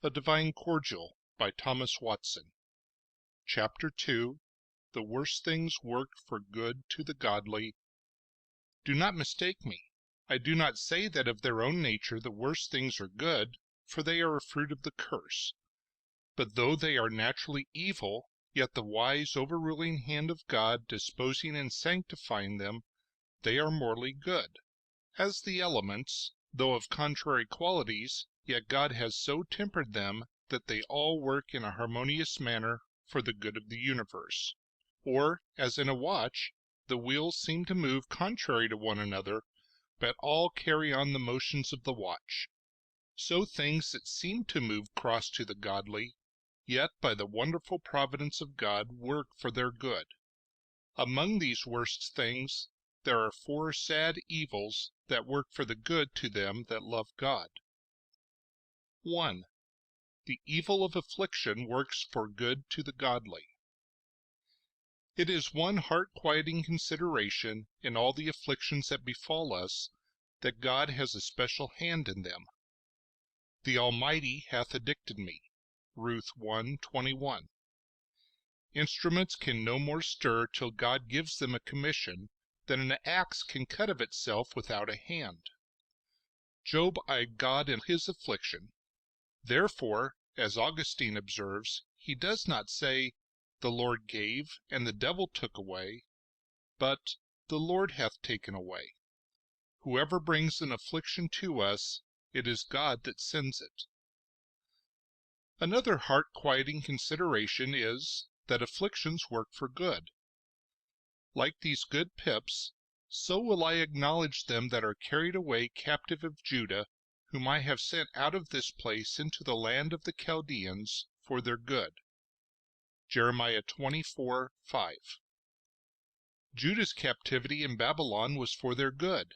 A Divine Cordial by Thomas Watson. Chapter 2. The Worst Things Work for Good to the Godly. Do not mistake me. I do not say that of their own nature the worst things are good, for they are a fruit of the curse. But though they are naturally evil, yet the wise overruling hand of God disposing and sanctifying them, they are morally good. As the elements, though of contrary qualities, yet God has so tempered them that they all work in a harmonious manner for the good of the universe. Or, as in a watch, the wheels seem to move contrary to one another, but all carry on the motions of the watch. So things that seem to move cross to the godly, yet by the wonderful providence of God work for their good. Among these worst things there are 4 sad evils that work for the good to them that love God. 1. The evil of affliction works for good to the godly. It is one heart-quieting consideration in all the afflictions that befall us, that God has a special hand in them. The Almighty hath addicted me. Ruth 1:21. Instruments can no more stir till God gives them a commission than an axe can cut of itself without a hand. Job eyed God in his affliction. Therefore, as Augustine observes, he does not say, "The Lord gave, and the devil took away," but "the Lord hath taken away." Whoever brings an affliction to us, it is God that sends it. Another heart-quieting consideration is that afflictions work for good. Like these good pips, so will I acknowledge them that are carried away captive of Judah, whom I have sent out of this place into the land of the Chaldeans for their good. Jeremiah 24:5. Judah's captivity in Babylon was for their good.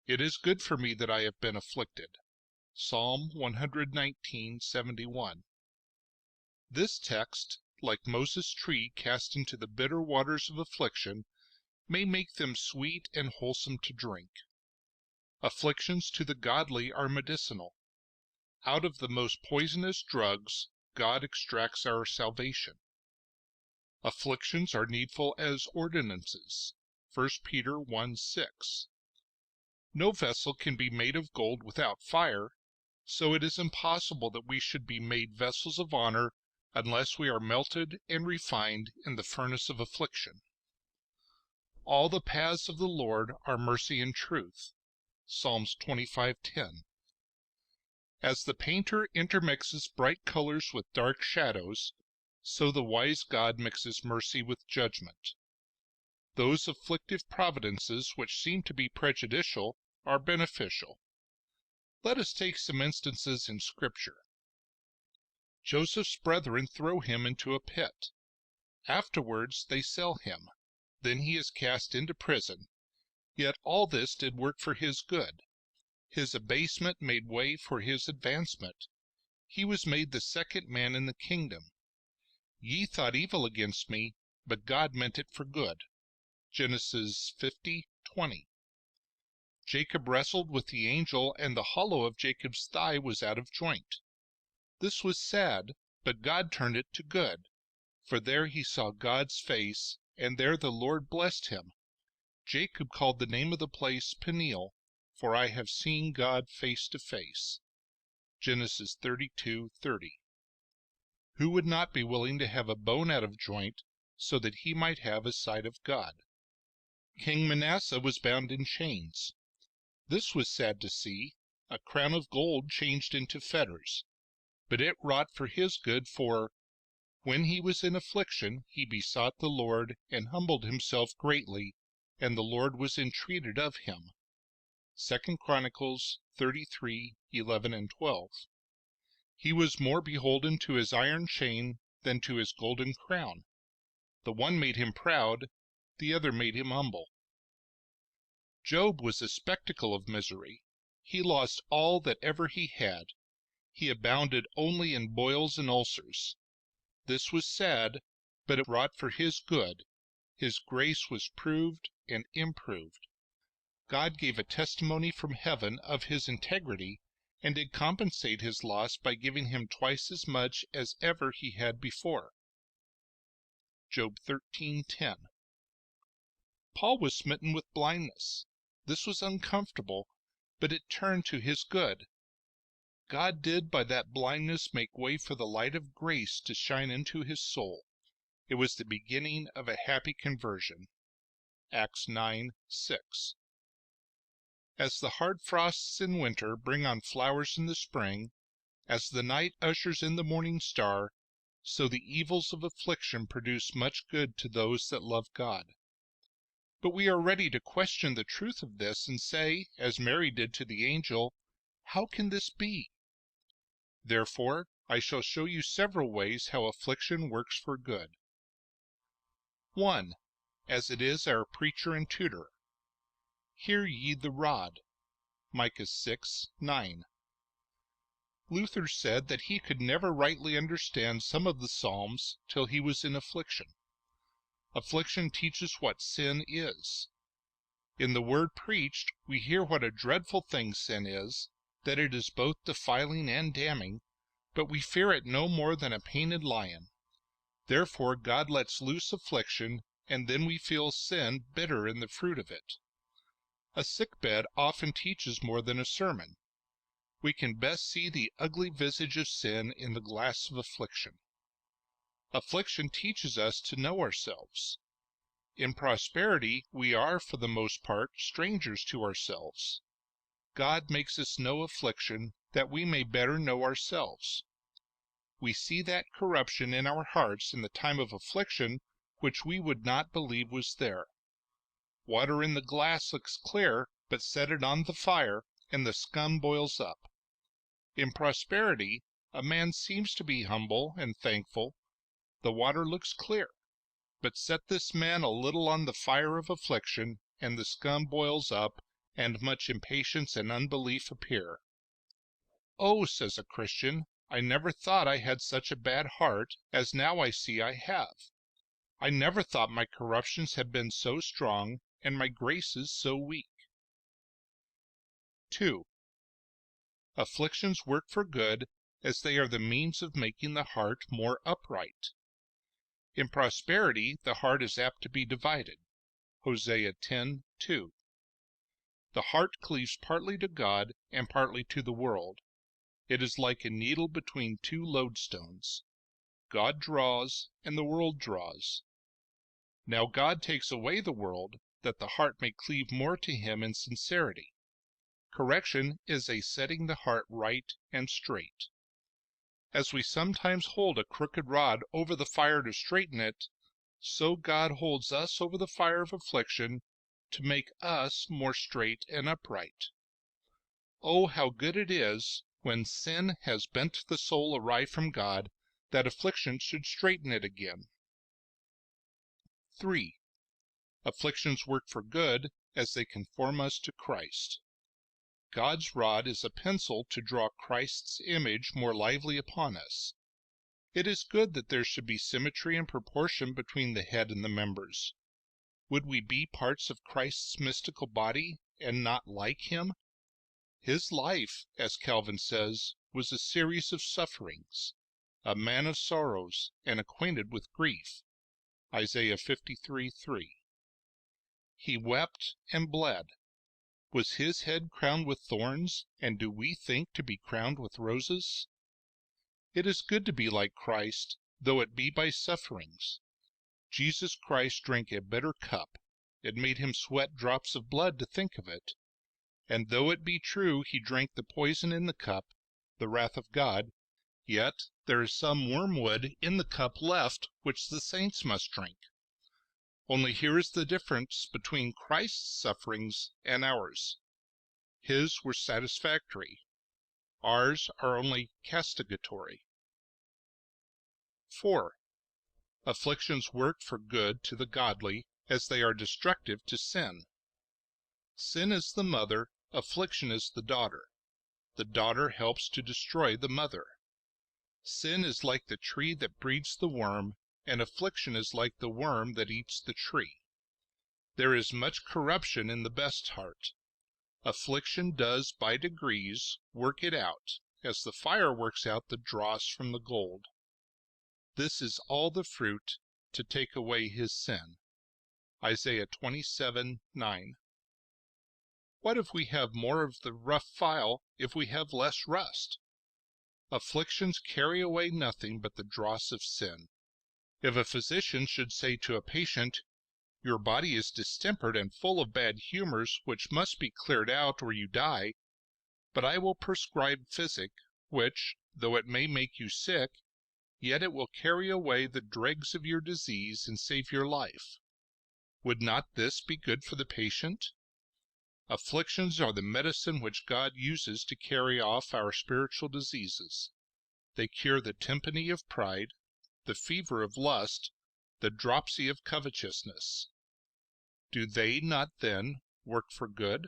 It is good for me that I have been afflicted. Psalm 119:71. This text, like Moses' tree cast into the bitter waters of affliction, may make them sweet and wholesome to drink. Afflictions to the godly are medicinal. Out of the most poisonous drugs, God extracts our salvation. Afflictions are needful as ordinances. 1 Peter 1:6. No vessel can be made of gold without fire, so it is impossible that we should be made vessels of honor unless we are melted and refined in the furnace of affliction. All the paths of the Lord are mercy and truth. Psalms 25:10. As the painter intermixes bright colors with dark shadows, so the wise God mixes mercy with judgment. Those afflictive providences which seem to be prejudicial are beneficial. Let us take some instances in Scripture. Joseph's brethren throw him into a pit. Afterwards they sell him. Then he is cast into prison. Yet all this did work for his good. His abasement made way for his advancement. He was made the second man in the kingdom. Ye thought evil against me, but God meant it for good. Genesis 50:20. Jacob wrestled with the angel, and the hollow of Jacob's thigh was out of joint. This was sad, but God turned it to good, for there he saw God's face, and there the Lord blessed him. Jacob called the name of the place Peniel, for I have seen God face to face. Genesis 32:30. Who would not be willing to have a bone out of joint, so that he might have a sight of God? King Manasseh was bound in chains. This was sad to see, a crown of gold changed into fetters. But it wrought for his good, for when he was in affliction, he besought the Lord, and humbled himself greatly, and the Lord was entreated of him. 2 Chronicles 33:11 and 12. He was more beholden to his iron chain than to his golden crown. The one made him proud, the other made him humble. Job was a spectacle of misery. He lost all that ever he had. He abounded only in boils and ulcers. This was sad, but it wrought for his good. His grace was proved and improved. God gave a testimony from heaven of his integrity, and did compensate his loss by giving him twice as much as ever he had before. Job 13:10. Paul was smitten with blindness. This was uncomfortable, but it turned to his good. God did by that blindness make way for the light of grace to shine into his soul. It was the beginning of a happy conversion. Acts 9:6. As the hard frosts in winter bring on flowers in the spring, as the night ushers in the morning star, so the evils of affliction produce much good to those that love God. But we are ready to question the truth of this and say, as Mary did to the angel, "How can this be?" Therefore, I shall show you several ways how affliction works for good. 1. As it is our preacher and tutor. Hear ye the rod. Micah 6:9. Luther said that he could never rightly understand some of the Psalms till he was in affliction. Affliction teaches what sin is. In the word preached, we hear what a dreadful thing sin is, that it is both defiling and damning, but we fear it no more than a painted lion. Therefore God lets loose affliction, and then we feel sin bitter in the fruit of it. A sickbed often teaches more than a sermon. We can best see the ugly visage of sin in the glass of affliction. Affliction teaches us to know ourselves. In prosperity, we are, for the most part, strangers to ourselves. God makes us know affliction, that we may better know ourselves. We see that corruption in our hearts in the time of affliction which we would not believe was there. Water in the glass looks clear, but set it on the fire, and the scum boils up. In prosperity, a man seems to be humble and thankful. The water looks clear, but set this man a little on the fire of affliction, and the scum boils up, and much impatience and unbelief appear. "Oh," says a Christian, "I never thought I had such a bad heart as now I see I have. I never thought my corruptions had been so strong, and my graces so weak." 2. Afflictions work for good, as they are the means of making the heart more upright. In prosperity, the heart is apt to be divided. Hosea 10:2. The heart cleaves partly to God and partly to the world. It is like a needle between two lodestones. God draws, and the world draws. Now God takes away the world, that the heart may cleave more to him in sincerity. Correction is a setting the heart right and straight. As we sometimes hold a crooked rod over the fire to straighten it, so God holds us over the fire of affliction to make us more straight and upright. Oh, how good it is, when sin has bent the soul awry from God, that affliction should straighten it again. 3. Afflictions work for good, as they conform us to Christ. God's rod is a pencil to draw Christ's image more lively upon us. It is good that there should be symmetry and proportion between the head and the members. Would we be parts of Christ's mystical body, and not like him? His life, as Calvin says, was a series of sufferings, a man of sorrows, and acquainted with grief. Isaiah 53:3. He wept and bled. Was his head crowned with thorns, and do we think to be crowned with roses? It is good to be like Christ, though it be by sufferings. Jesus Christ drank a bitter cup. It made him sweat drops of blood to think of it. And though it be true he drank the poison in the cup, the wrath of God, yet there is some wormwood in the cup left which the saints must drink. Only here is the difference between Christ's sufferings and ours. His were satisfactory. Ours are only castigatory. 4. Afflictions work for good to the godly, as they are destructive to sin. Sin is the mother, affliction is the daughter. The daughter helps to destroy the mother. Sin is like the tree that breeds the worm, and affliction is like the worm that eats the tree. There is much corruption in the best heart. Affliction does by degrees work it out, as the fire works out the dross from the gold. This is all the fruit to take away his sin. Isaiah 27:9. What if we have more of the rough file if we have less rust? Afflictions carry away nothing but the dross of sin. If a physician should say to a patient, "Your body is distempered and full of bad humors, which must be cleared out or you die, but I will prescribe physic, which, though it may make you sick, yet it will carry away the dregs of your disease and save your life," would not this be good for the patient? Afflictions are the medicine which God uses to carry off our spiritual diseases. They cure the tympany of pride, the fever of lust, the dropsy of covetousness. Do they not then work for good?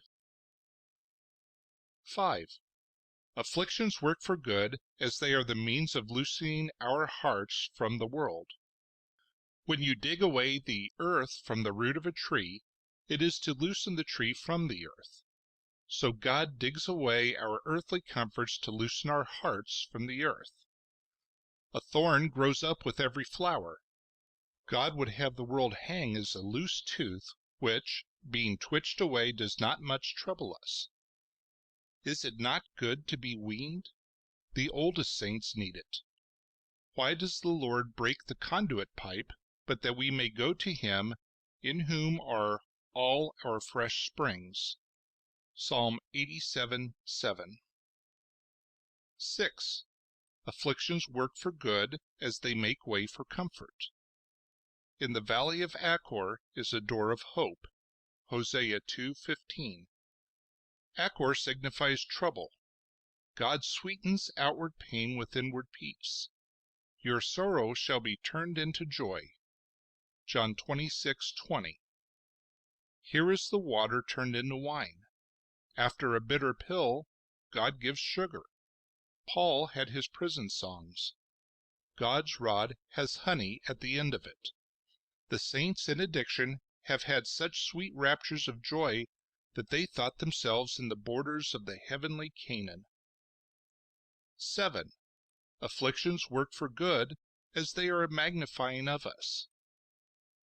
5. Afflictions work for good, as they are the means of loosening our hearts from the world. When you dig away the earth from the root of a tree, it is to loosen the tree from the earth. So God digs away our earthly comforts to loosen our hearts from the earth. A thorn grows up with every flower. God would have the world hang as a loose tooth, which, being twitched away, does not much trouble us. Is it not good to be weaned? The oldest saints need it. Why does the Lord break the conduit pipe, but that we may go to him, in whom are all our fresh springs? Psalm 87:7. 6. Afflictions work for good, as they make way for comfort. In the valley of Achor is a door of hope. Hosea 2:15. Achor signifies trouble. God sweetens outward pain with inward peace. Your sorrow shall be turned into joy. John 26:20. Here is the water turned into wine. After a bitter pill, God gives sugar. Paul had his prison songs. God's rod has honey at the end of it. The saints in addiction have had such sweet raptures of joy that they thought themselves in the borders of the heavenly Canaan. 7. Afflictions work for good, as they are a magnifying of us.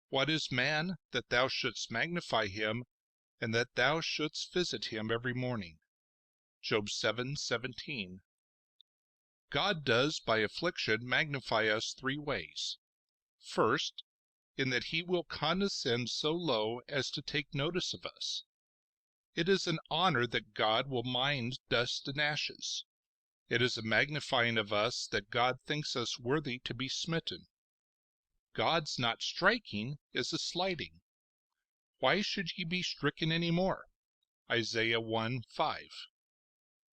What is man, that thou shouldst magnify him, and that thou shouldst visit him every morning? Job 7:17. God does by affliction magnify us three ways. First, in that he will condescend so low as to take notice of us. It is an honor that God will mind dust and ashes. It is a magnifying of us that God thinks us worthy to be smitten. God's not striking is a slighting. Why should ye be stricken any more? Isaiah 1:5.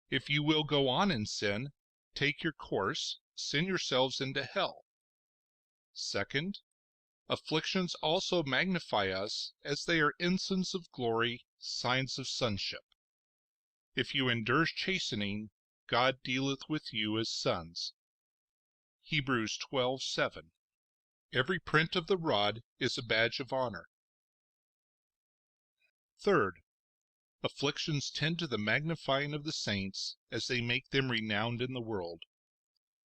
If you will go on in sin, take your course, sin yourselves into hell. Second, afflictions also magnify us, as they are ensigns of glory, signs of sonship. If you endure chastening, God dealeth with you as sons. Hebrews 12:7. Every print of the rod is a badge of honor. Third, afflictions tend to the magnifying of the saints, as they make them renowned in the world.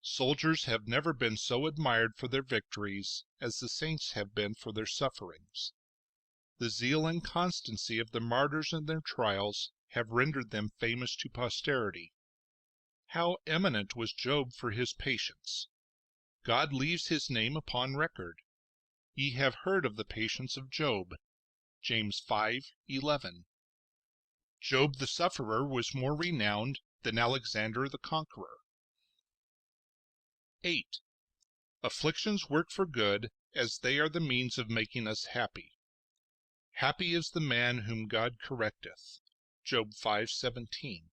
Soldiers have never been so admired for their victories as the saints have been for their sufferings. The zeal and constancy of the martyrs in their trials have rendered them famous to posterity. How eminent was Job for his patience! God leaves his name upon record. Ye have heard of the patience of Job. James 5:11. Job the sufferer was more renowned than Alexander the conqueror. 8. Afflictions work for good, as they are the means of making us happy. Happy is the man whom God correcteth. Job 5:17.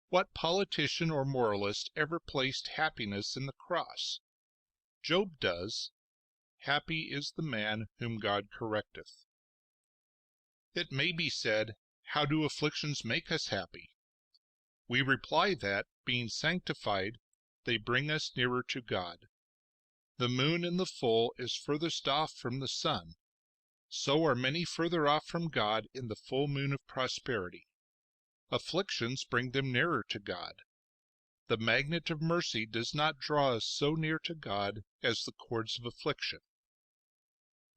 What politician or moralist ever placed happiness in the cross? Job does. Happy is the man whom God correcteth. It may be said, how do afflictions make us happy? We reply that, being sanctified, they bring us nearer to God. The moon in the full is furthest off from the sun. So are many further off from God in the full moon of prosperity. Afflictions bring them nearer to God. The magnet of mercy does not draw us so near to God as the cords of affliction.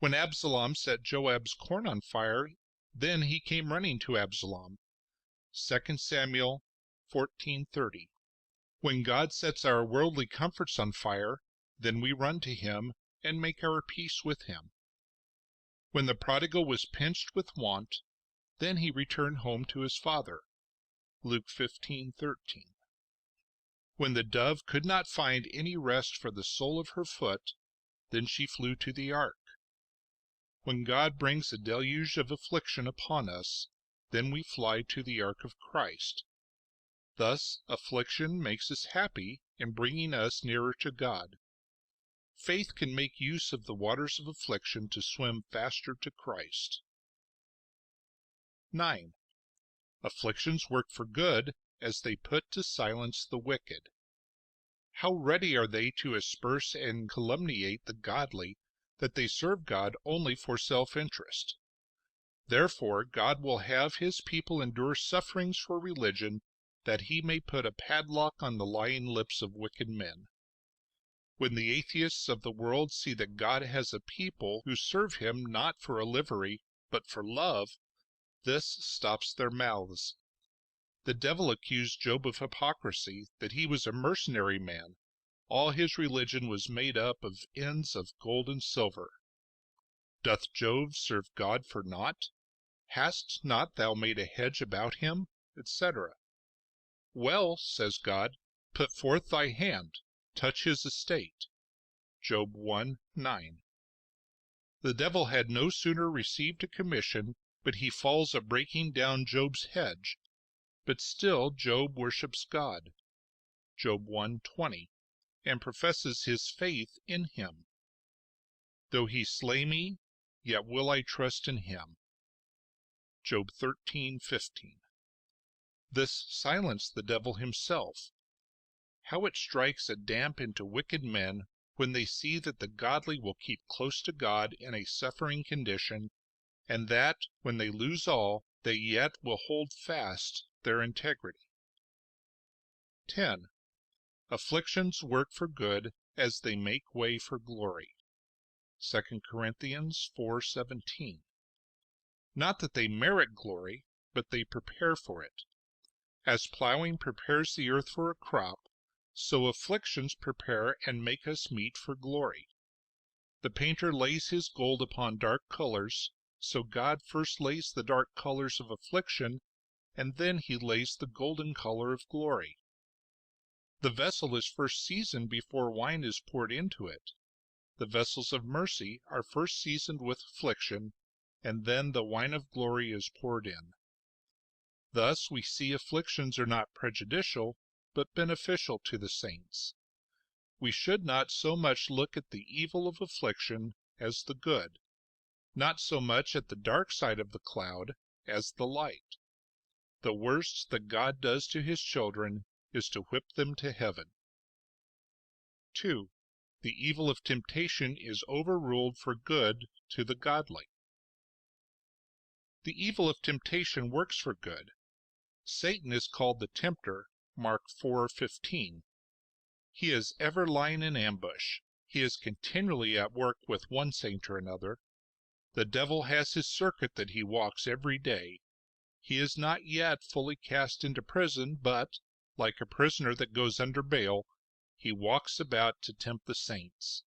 When Absalom set Joab's corn on fire, then he came running to Absalom. 2 Samuel 14:30. When God sets our worldly comforts on fire, then we run to him and make our peace with him. When the prodigal was pinched with want, then he returned home to his father. Luke 15:13. When the dove could not find any rest for the sole of her foot, then she flew to the ark. When God brings a deluge of affliction upon us, then we fly to the ark of Christ. Thus, affliction makes us happy in bringing us nearer to God. Faith can make use of the waters of affliction to swim faster to Christ. 9. Afflictions work for good as they put to silence the wicked. How ready are they to asperse and calumniate the godly, that they serve God only for self-interest. Therefore God will have his people endure sufferings for religion, that he may put a padlock on the lying lips of wicked men. When the atheists of the world see that God has a people who serve him not for a livery, but for love, this stops their mouths. The devil accused Job of hypocrisy, that he was a mercenary man. All his religion was made up of ends of gold and silver. Doth Job serve God for naught? Hast not thou made a hedge about him? Etc. Well, says God, put forth thy hand, touch his estate. Job 1:9. The devil had no sooner received a commission, but he falls a breaking down Job's hedge. But still Job worships God. Job 1:20, and professes his faith in him. Though he slay me, yet will I trust in him. Job 13:15. This silenced the devil himself. How it strikes a damp into wicked men when they see that the godly will keep close to God in a suffering condition, and that, when they lose all, they yet will hold fast their integrity. 10. Afflictions work for good as they make way for glory. 2 Corinthians 4:17. Not that they merit glory, but they prepare for it. As plowing prepares the earth for a crop, so afflictions prepare and make us meet for glory. The painter lays his gold upon dark colors, so God first lays the dark colors of affliction, and then he lays the golden color of glory. The vessel is first seasoned before wine is poured into it. The vessels of mercy are first seasoned with affliction, and then the wine of glory is poured in. Thus we see afflictions are not prejudicial, but beneficial to the saints. We should not so much look at the evil of affliction as the good, not so much at the dark side of the cloud as the light. The worst that God does to his children is to whip them to heaven. 2. The evil of temptation is overruled for good to the godly. The evil of temptation works for good. Satan is called the tempter, Mark 4:15. He is ever lying in ambush. He is continually at work with one saint or another. The devil has his circuit that he walks every day. He is not yet fully cast into prison, but, like a prisoner that goes under bail, he walks about to tempt the saints.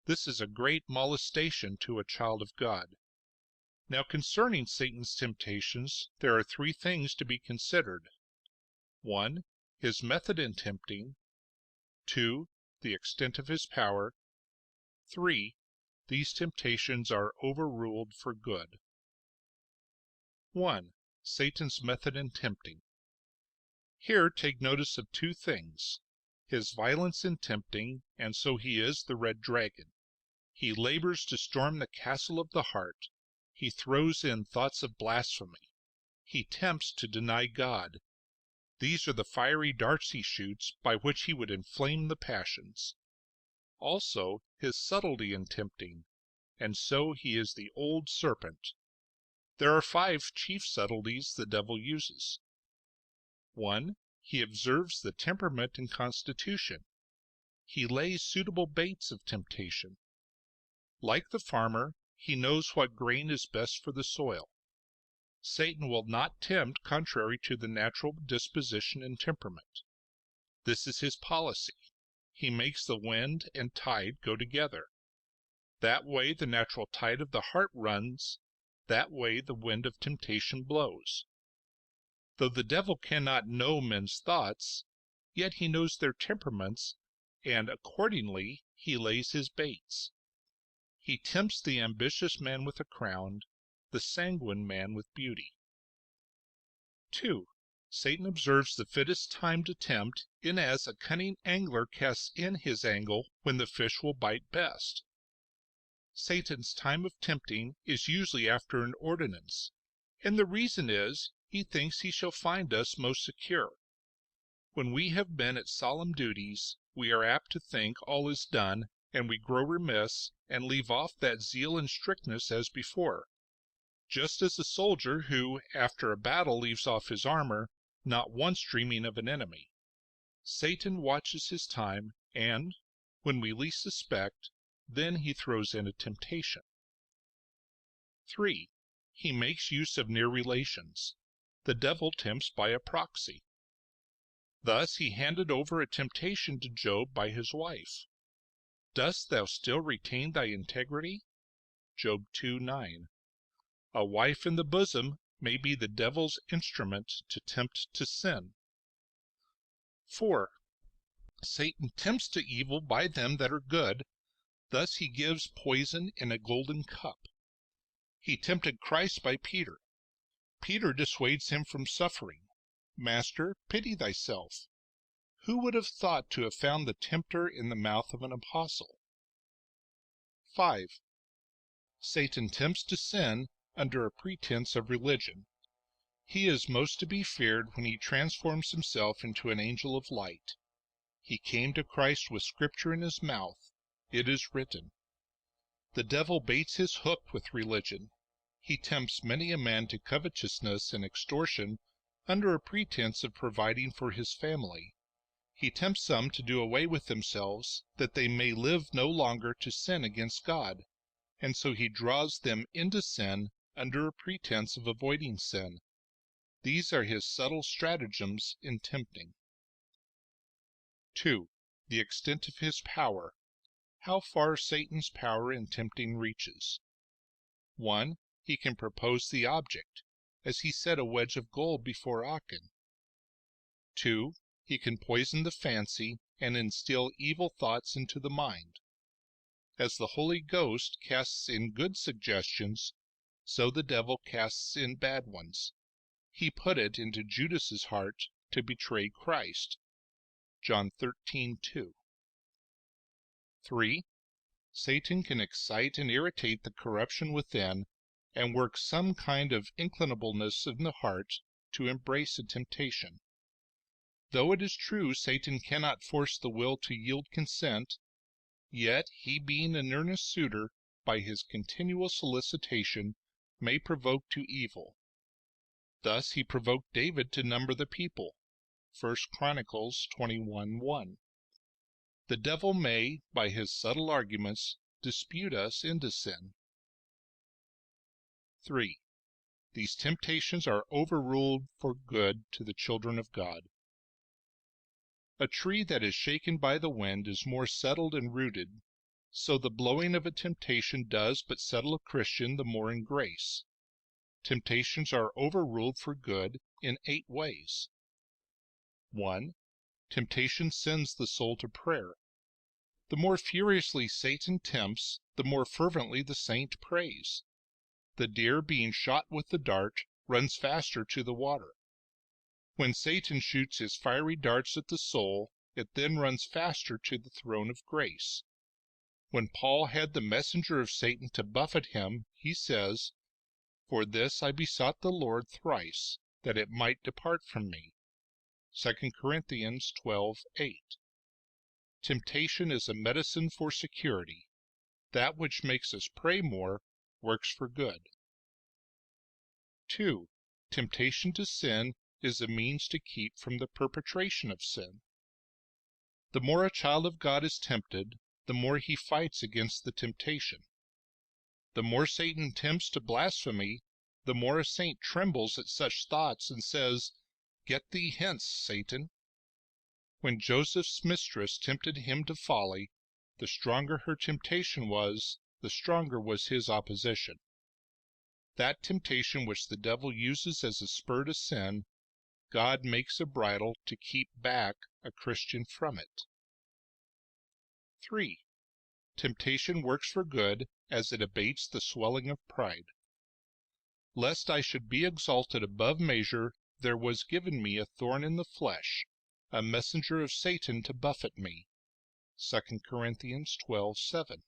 This is a great molestation to a child of God. Now concerning Satan's temptations, there are three things to be considered. 1. His method in tempting. 2. The extent of his power. 3. These temptations are overruled for good. 1. Satan's method in tempting. Here take notice of two things: his violence in tempting, and so he is the red dragon. He labors to storm the castle of the heart. He throws in thoughts of blasphemy. He tempts to deny God. These are the fiery darts he shoots, by which he would inflame the passions. Also his subtlety in tempting, and so he is the old serpent. There are 5 chief subtleties the devil uses. 1. He observes the temperament and constitution. He lays suitable baits of temptation. Like the farmer, he knows what grain is best for the soil. Satan will not tempt contrary to the natural disposition and temperament. This is his policy. He makes the wind and tide go together. That way the natural tide of the heart runs, that way the wind of temptation blows. Though the devil cannot know men's thoughts, yet he knows their temperaments, and accordingly he lays his baits. He tempts the ambitious man with a crown, the sanguine man with beauty. 2. Satan observes the fittest time to tempt, inasmuch as a cunning angler casts in his angle when the fish will bite best. Satan's time of tempting is usually after an ordinance, and the reason is, he thinks he shall find us most secure. When we have been at solemn duties, we are apt to think all is done, and we grow remiss, and leave off that zeal and strictness as before. Just as a soldier who, after a battle, leaves off his armor, not once dreaming of an enemy. Satan watches his time, and, when we least suspect, then he throws in a temptation. 3. He makes use of near relations. The devil tempts by a proxy. Thus he handed over a temptation to Job by his wife. Dost thou still retain thy integrity? Job 2:9. A wife in the bosom may be the devil's instrument to tempt to sin. 4. Satan tempts to evil by them that are good, thus he gives poison in a golden cup. He tempted Christ by Peter. Peter dissuades him from suffering. Master, pity thyself. Who would have thought to have found the tempter in the mouth of an apostle? 5. Satan tempts to sin under a pretense of religion. He is most to be feared when he transforms himself into an angel of light. He came to Christ with Scripture in his mouth. It is written. The devil baits his hook with religion. He tempts many a man to covetousness and extortion under a pretense of providing for his family. He tempts some to do away with themselves, that they may live no longer to sin against God, and so he draws them into sin under a pretense of avoiding sin. These are his subtle stratagems in tempting. 2. The extent of his power. How far Satan's power in tempting reaches. 1. He can propose the object, as he set a wedge of gold before Achan. 2. He can poison the fancy and instill evil thoughts into the mind. As the Holy Ghost casts in good suggestions, so the devil casts in bad ones. He put it into Judas's heart to betray Christ. John 13:2. 3. Satan can excite and irritate the corruption within, and work some kind of inclinableness in the heart to embrace a temptation. Though it is true Satan cannot force the will to yield consent, yet he being an earnest suitor, by his continual solicitation, may provoke to evil. Thus he provoked David to number the people. 1 Chronicles 21:1. The devil may, by his subtle arguments, dispute us into sin. 3. These temptations are overruled for good to the children of God. A tree that is shaken by the wind is more settled and rooted, so the blowing of a temptation does but settle a Christian the more in grace. Temptations are overruled for good in 8 ways. 1. Temptation sends the soul to prayer. The more furiously Satan tempts, the more fervently the saint prays. The deer being shot with the dart runs faster to the water. When Satan shoots his fiery darts at the soul, it then runs faster to the throne of grace. When Paul had the messenger of Satan to buffet him, he says, For this I besought the Lord thrice, that it might depart from me. 2 Corinthians 12:8. Temptation is a medicine for security. That which makes us pray more works for good. 2. Temptation to sin is a means to keep from the perpetration of sin. The more a child of God is tempted, the more he fights against the temptation. The more Satan tempts to blasphemy, the more a saint trembles at such thoughts and says, "Get thee hence, Satan." When Joseph's mistress tempted him to folly, the stronger her temptation was, the stronger was his opposition. That temptation which the devil uses as a spur to sin, God makes a bridle to keep back a Christian from it. 3. Temptation works for good, as it abates the swelling of pride. Lest I should be exalted above measure, there was given me a thorn in the flesh, a messenger of Satan to buffet me. 2 Corinthians 12:7.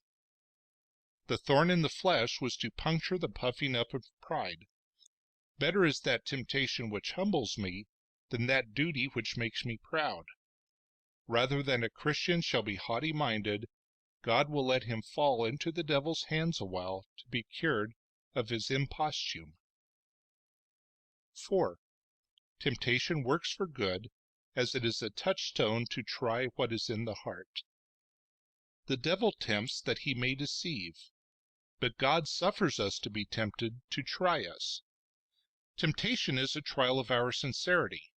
The thorn in the flesh was to puncture the puffing up of pride. Better is that temptation which humbles me than that duty which makes me proud. Rather than a Christian shall be haughty-minded, God will let him fall into the devil's hands awhile to be cured of his imposthume. 4. Temptation works for good, as it is a touchstone to try what is in the heart. The devil tempts that he may deceive, but God suffers us to be tempted to try us. Temptation is a trial of our sincerity.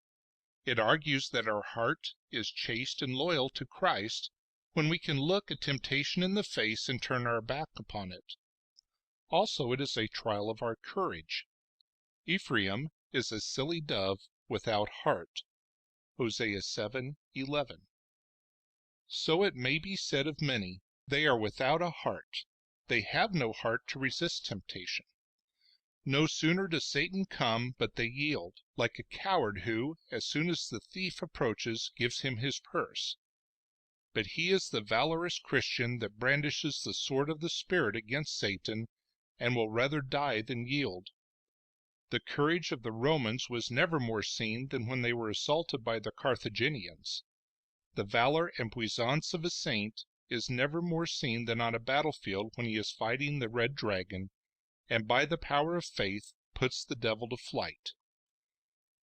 It argues that our heart is chaste and loyal to Christ when we can look a temptation in the face and turn our back upon it. Also, it is a trial of our courage. Ephraim is a silly dove without heart. Hosea 7:11. So it may be said of many, they are without a heart. They have no heart to resist temptation. No sooner does Satan come but they yield, like a coward who, as soon as the thief approaches, gives him his purse. But he is the valorous Christian that brandishes the sword of the Spirit against Satan, and will rather die than yield. The courage of the Romans was never more seen than when they were assaulted by the Carthaginians. The valor and puissance of a saint is never more seen than on a battlefield when he is fighting the red dragon, and by the power of faith puts the devil to flight.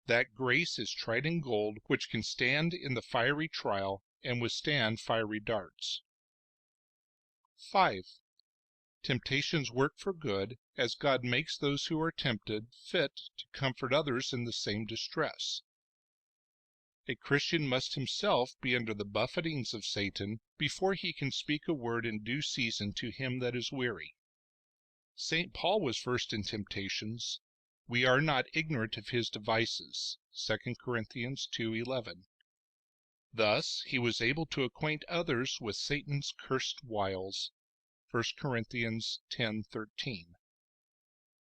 That grace is tried in gold, which can stand in the fiery trial and withstand fiery darts. 5. Temptations work for good, as God makes those who are tempted fit to comfort others in the same distress. A Christian must himself be under the buffetings of Satan before he can speak a word in due season to him that is weary. St. Paul was first in temptations. We are not ignorant of his devices. 2 Corinthians 2:11. Thus he was able to acquaint others with Satan's cursed wiles. 1 Corinthians 10:13.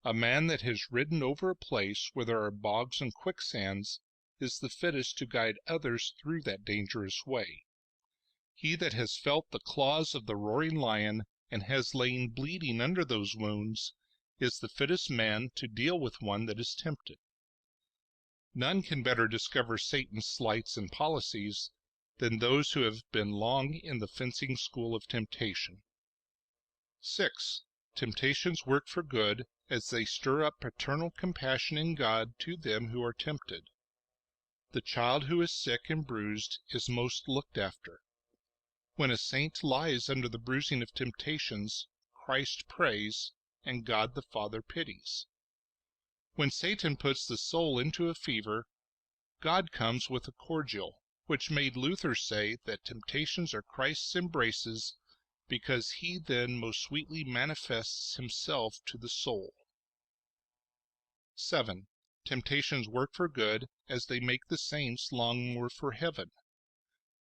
A man that has ridden over a place where there are bogs and quicksands is the fittest to guide others through that dangerous way. He that has felt the claws of the roaring lion and has lain bleeding under those wounds is the fittest man to deal with one that is tempted. None can better discover Satan's sleights and policies than those who have been long in the fencing school of temptation. 6. Temptations work for good, as they stir up paternal compassion in God to them who are tempted. The child who is sick and bruised is most looked after. When a saint lies under the bruising of temptations, Christ prays, and God the Father pities. When Satan puts the soul into a fever, God comes with a cordial, which made Luther say that temptations are Christ's embraces, because he then most sweetly manifests himself to the soul. 7. Temptations work for good, as they make the saints long more for heaven.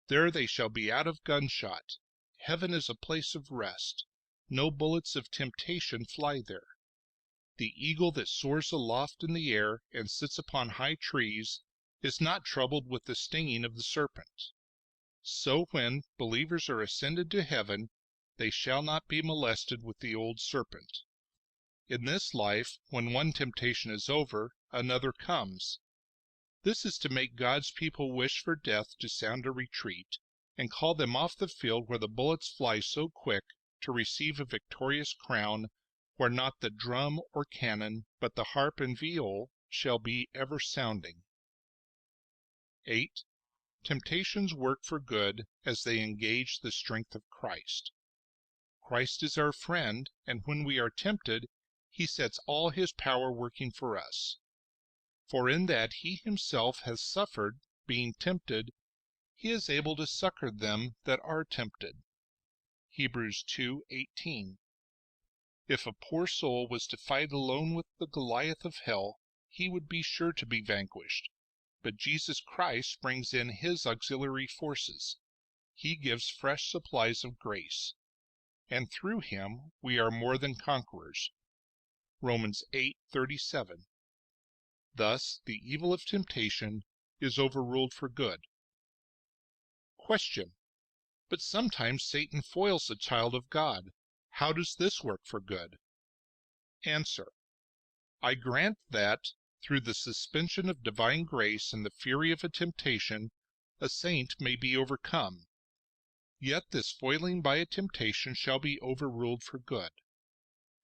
There they shall be out of gunshot. Heaven is a place of rest. No bullets of temptation fly there. The eagle that soars aloft in the air and sits upon high trees is not troubled with the stinging of the serpent. So when believers are ascended to heaven, they shall not be molested with the old serpent. In this life, when one temptation is over, another comes. This is to make God's people wish for death to sound a retreat, and call them off the field where the bullets fly so quick, to receive a victorious crown, where not the drum or cannon, but the harp and viol shall be ever sounding. 8. Temptations work for good as they engage the strength of Christ. Christ is our friend, and when we are tempted, he sets all his power working for us. For in that he himself has suffered, being tempted, he is able to succor them that are tempted. Hebrews 2:18. If a poor soul was to fight alone with the Goliath of hell, he would be sure to be vanquished. But Jesus Christ brings in his auxiliary forces. He gives fresh supplies of grace. And through him we are more than conquerors. Romans 8:37. Thus the evil of temptation is overruled for good. Question. But sometimes Satan foils the child of God. How does this work for good? Answer. I grant that, through the suspension of divine grace and the fury of a temptation, a saint may be overcome. Yet this foiling by a temptation shall be overruled for good.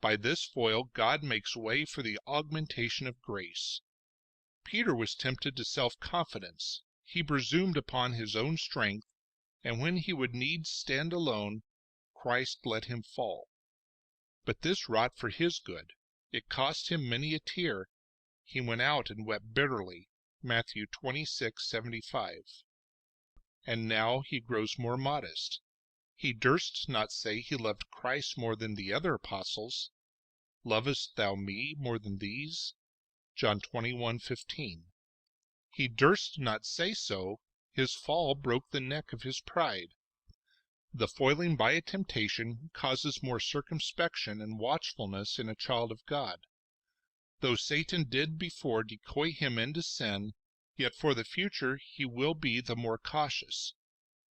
By this foil God makes way for the augmentation of grace. Peter was tempted to self-confidence. He presumed upon his own strength, and when he would needs stand alone, Christ let him fall. But this wrought for his good. It cost him many a tear. He went out and wept bitterly. Matthew 26:75. And now he grows more modest. He durst not say he loved Christ more than the other apostles. Lovest thou me more than these? John 21:15. He durst not say so. His fall broke the neck of his pride. The foiling by a temptation causes more circumspection and watchfulness in a child of God. Though Satan did before decoy him into sin, yet for the future he will be the more cautious.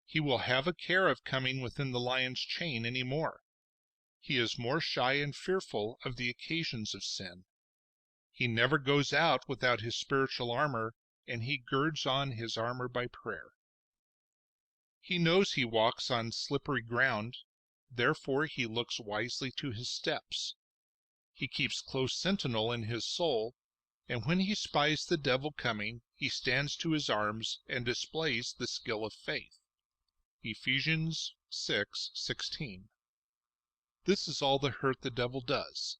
He will have a care of coming within the lion's chain any more. He is more shy and fearful of the occasions of sin. He never goes out without his spiritual armor, and he girds on his armor by prayer. He knows he walks on slippery ground, therefore he looks wisely to his steps. He keeps close sentinel in his soul, and when he spies the devil coming, he stands to his arms and displays the skill of faith. Ephesians 6:16. This is all the hurt the devil does.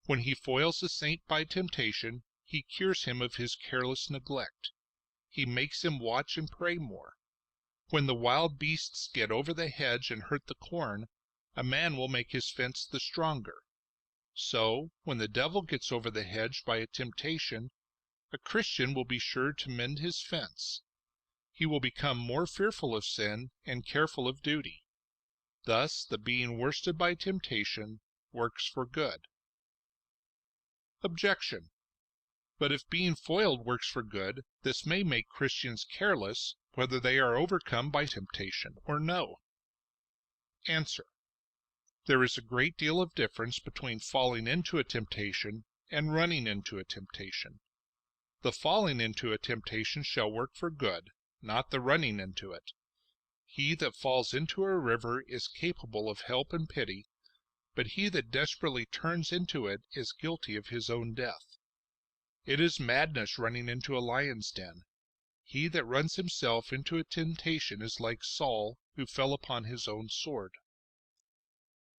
When he foils a saint by temptation, he cures him of his careless neglect. He makes him watch and pray more. When the wild beasts get over the hedge and hurt the corn, a man will make his fence the stronger. So, when the devil gets over the hedge by a temptation, a Christian will be sure to mend his fence. He will become more fearful of sin and careful of duty. Thus, the being worsted by temptation works for good. Objection. But if being foiled works for good, this may make Christians careless whether they are overcome by temptation or no. Answer. There is a great deal of difference between falling into a temptation and running into a temptation. The falling into a temptation shall work for good, not the running into it. He that falls into a river is capable of help and pity, but he that desperately turns into it is guilty of his own death. It is madness running into a lion's den. He that runs himself into a temptation is like Saul, who fell upon his own sword.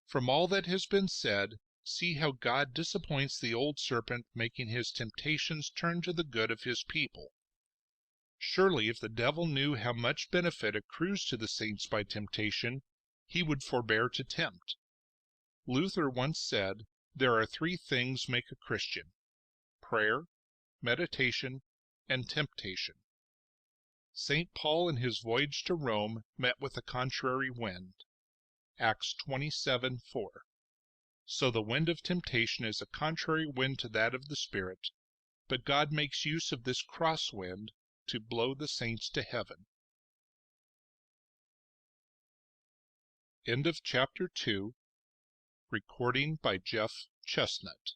From all that has been said, see how God disappoints the old serpent, making his temptations turn to the good of his people. Surely if the devil knew how much benefit accrues to the saints by temptation, he would forbear to tempt. Luther once said, there are three things make a Christian: prayer, meditation, and temptation. St. Paul in his voyage to Rome met with a contrary wind. Acts 27:4. So the wind of temptation is a contrary wind to that of the Spirit, but God makes use of this cross wind to blow the saints to heaven. End of chapter 2. Recording by Jeff Chestnut.